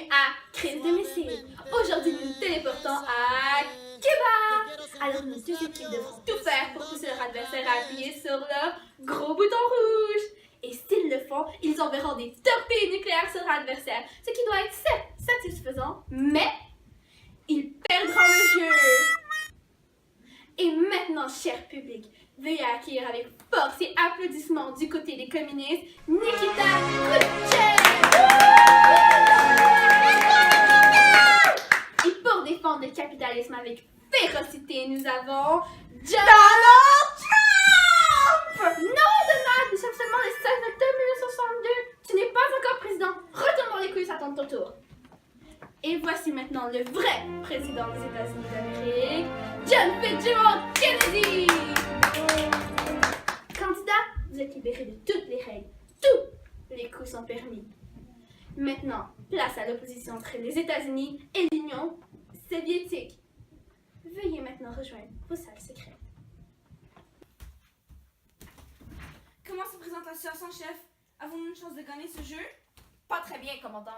bienvenue à Crise de missiles. Aujourd'hui, nous nous téléportons à Cuba. Alors, nos deux équipes devront tout faire pour pousser leur adversaire à appuyer sur le gros bouton rouge. Et s'ils le font, ils enverront des torpilles nucléaires sur leur adversaire, ce qui doit être satisfaisant, mais ils perdront le jeu. Et maintenant, cher public, veuillez accueillir avec force et applaudissements du côté des communistes, Nikita Khrouchtchev! Et pour défendre le capitalisme avec férocité, nous avons Donald Trump! Non, Donald, nous sommes seulement le 16 octobre 1962. Tu n'es pas encore président. Retourne dans les couilles, ça tombe ton tour. Et voici maintenant le vrai président des États-Unis d'Amérique, John Fitzgerald Kennedy! Candidat, vous êtes libéré de toutes les règles. Tous les coups sont permis. Maintenant, place à l'opposition entre les États-Unis et l'Union soviétique. Veuillez maintenant rejoindre vos salles secrètes. Comment se présente la situation, chef? Avons-nous une chance de gagner ce jeu? Pas très bien, commandant.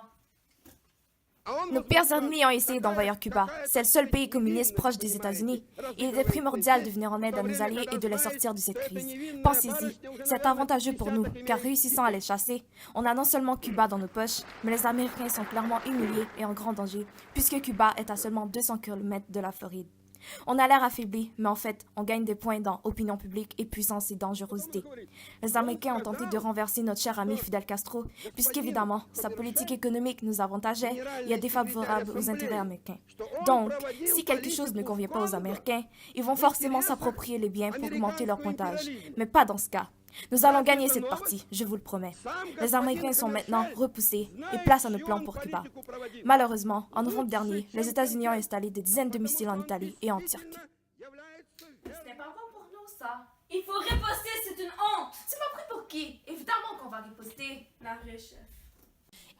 Nos pires ennemis ont essayé d'envahir Cuba. C'est le seul pays communiste proche des États-Unis. Il était primordial de venir en aide à nos alliés et de les sortir de cette crise. Pensez-y, c'est avantageux pour nous, car réussissant à les chasser, on a non seulement Cuba dans nos poches, mais les Américains sont clairement humiliés et en grand danger, puisque Cuba est à seulement 200 km de la Floride. On a l'air affaibli, mais en fait, on gagne des points dans opinion publique et puissance et dangerosité. Les Américains ont tenté de renverser notre cher ami Fidel Castro, puisqu'évidemment, sa politique économique nous avantageait et est défavorable aux intérêts américains. Donc, si quelque chose ne convient pas aux Américains, ils vont forcément s'approprier les biens pour augmenter leur pointage. Mais pas dans ce cas. Nous allons gagner cette partie, je vous le promets. Les Américains sont maintenant repoussés et place à nos plans pour Cuba. Malheureusement, en novembre dernier, les États-Unis ont installé des dizaines de missiles en Italie et en Turquie. C'était pas bon pour nous, ça. Il faut riposter, c'est une honte! Tu m'as pris pour qui? Évidemment qu'on va riposter. Navré, chef.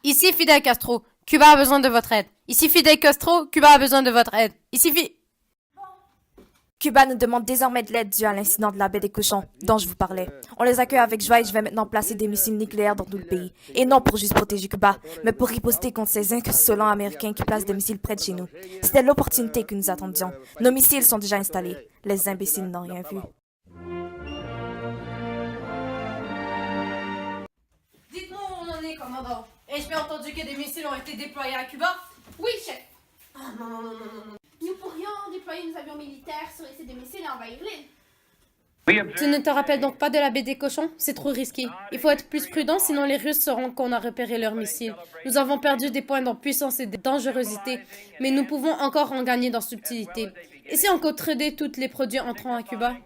Ici Fidel Castro, Cuba a besoin de votre aide. Ici Fidel Castro, Cuba a besoin de votre aide. Cuba nous demande désormais de l'aide due à l'incident de la baie des cochons, dont je vous parlais. On les accueille avec joie et je vais maintenant placer des missiles nucléaires dans tout le pays. Et non pour juste protéger Cuba, mais pour riposter contre ces insolents américains qui placent des missiles près de chez nous. C'était l'opportunité que nous attendions. Nos missiles sont déjà installés. Les imbéciles n'ont rien vu. Dites-moi où on en est, commandant. Ai-je bien entendu que des missiles ont été déployés à Cuba? Oui, chef. Nous pourrions déployer nos avions militaires sur les sites de missiles et envahir l'île. Tu ne te rappelles donc pas de la baie des cochons? C'est trop risqué. Il faut être plus prudent, sinon les Russes sauront qu'on a repéré leurs missiles. Nous avons perdu des points dans puissance et de dangerosité, mais nous pouvons encore en gagner dans subtilité. Et si on contredit tous les produits entrant à Cuba?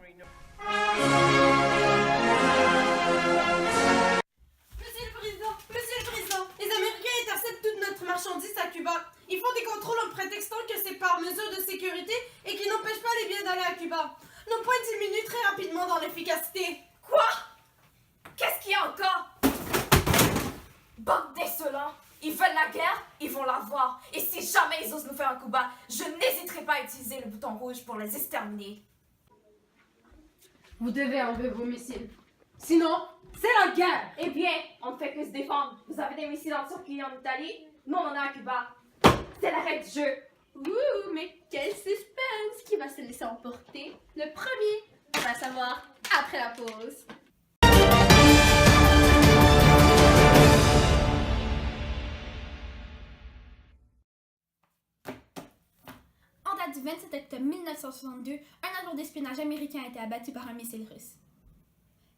Monsieur le Président, les Américains interceptent toute notre marchandise à Cuba. Ils font des contrôles en prétextant que c'est par mesure de sécurité et qui n'empêchent pas les biens d'aller à Cuba. Nos points diminuent très rapidement dans l'efficacité. Quoi? Qu'est-ce qu'il y a encore? Bande d'insolents! Ils veulent la guerre, ils vont l'avoir. Et si jamais ils osent nous faire un coup bas, je n'hésiterai pas à utiliser le bouton rouge pour les exterminer. Vous devez enlever vos missiles. Sinon, c'est la guerre! Eh bien, on ne fait que se défendre. Vous avez des missiles en Turquie et en Italie. Nous, on en a à Cuba. C'est la règle du jeu. Ouh, mais quel suspense! Qui va se laisser emporter? Le premier, on va savoir après la pause. En date du 27 octobre 1962, un avion d'espionnage américain a été abattu par un missile russe.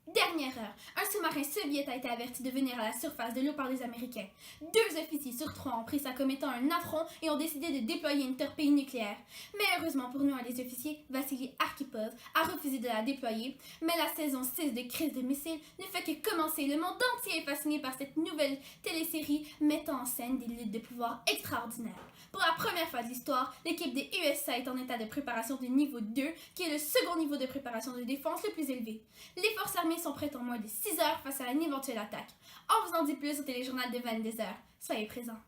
Dernière heure, un sous-marin soviétique a été averti de venir à la surface de l'eau par les Américains. 2 officiers sur 3 ont pris ça comme étant un affront et ont décidé de déployer une torpille nucléaire. Mais heureusement pour nous, un des officiers, Vassili Arkhipov, a refusé de la déployer. Mais la saison 6 de Crise de missiles ne fait que commencer. Le monde entier est fasciné par cette nouvelle télésérie mettant en scène des luttes de pouvoir extraordinaires. Pour la première fois de l'histoire, l'équipe des USA est en état de préparation du niveau 2, qui est le second niveau de préparation de défense le plus élevé. Les forces armées sont prêtes en moins de 6 heures face à une éventuelle attaque. On vous en dit plus au téléjournal de 22h. Soyez présents.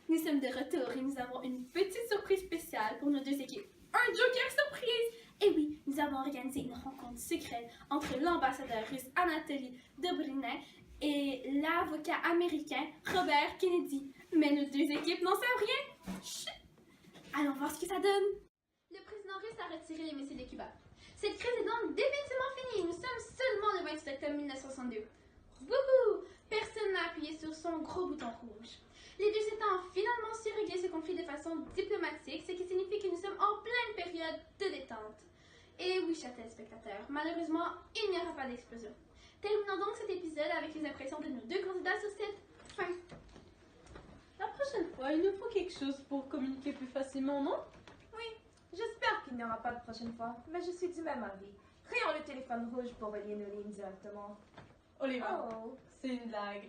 Nous sommes de retour et nous avons une petite surprise spéciale pour nos deux équipes. Un joker surprise! Et oui, nous avons organisé une rencontre secrète entre l'ambassadeur russe Anatoly Dobrynin et l'avocat américain Robert Kennedy. Mais nos deux équipes n'en savent rien. Chut! Allons voir ce que ça donne. Le président russe a retiré les missiles de Cuba. Cette crise est donc définitivement finie. Nous sommes seulement le 28 octobre 1962. Wouhou! Personne n'a appuyé sur son gros bouton rouge. Les deux États ont finalement su régler ce conflit de façon diplomatique, ce qui signifie que nous sommes en pleine période de détente. Et oui, chers téléspectateurs, malheureusement, il n'y aura pas d'explosion. Terminons donc cet épisode avec les impressions de nos deux candidats sur cette fin. La prochaine fois, il nous faut quelque chose pour communiquer plus facilement, non? J'espère qu'il n'y aura pas de prochaine fois, mais je suis du même avis. Créons le téléphone rouge pour relier nos lignes directement. Oliver, Oh. c'est une blague.